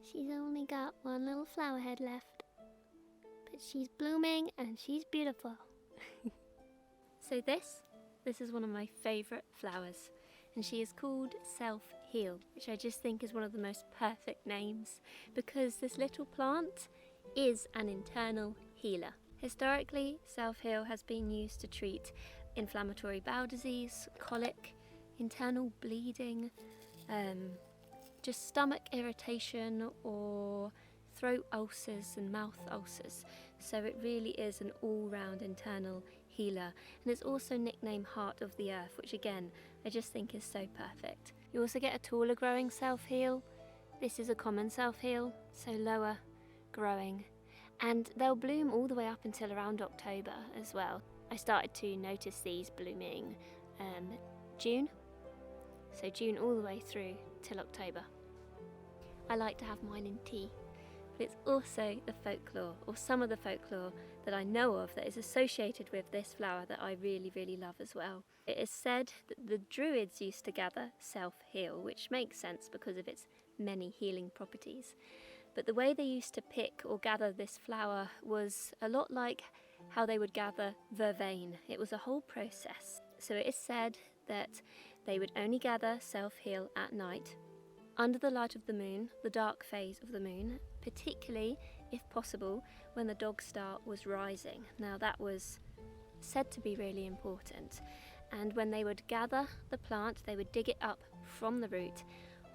She's only got one little flower head left, but she's blooming and she's beautiful. So this is one of my favourite flowers, and she is called Self-Heal, which I just think is one of the most perfect names, because this little plant is an internal healer. Historically, Self-Heal has been used to treat inflammatory bowel disease, colic, internal bleeding, just stomach irritation or throat ulcers and mouth ulcers. So it really is an all-round internal healer, and it's also nicknamed Heart of the Earth, which again I just think is so perfect. You also get a taller growing Self-Heal. This is a common Self-Heal, so lower growing, and they'll bloom all the way up until around October as well. I started to notice these blooming June, so June all the way through till October. I like to have mine in tea. But it's also the folklore, or some of the folklore that I know of, that is associated with this flower that I really, really love as well. It is said that the druids used to gather Self-Heal, which makes sense because of its many healing properties. But the way they used to pick or gather this flower was a lot like how they would gather vervain. It was a whole process. So it is said that they would only gather Self-Heal at night, under the light of the moon, the dark phase of the moon, particularly, if possible, when the dog star was rising. Now that was said to be really important. And when they would gather the plant, they would dig it up from the root,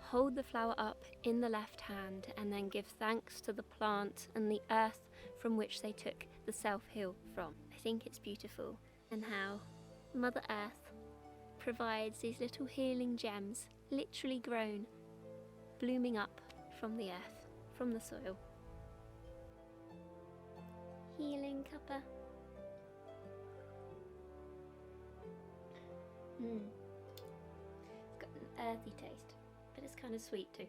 hold the flower up in the left hand, and then give thanks to the plant and the earth from which they took the Self-Heal from. I think it's beautiful, and how Mother Earth provides these little healing gems, literally grown, blooming up from the earth, from the soil. Healing cuppa. It's got an earthy taste, but it's kind of sweet too.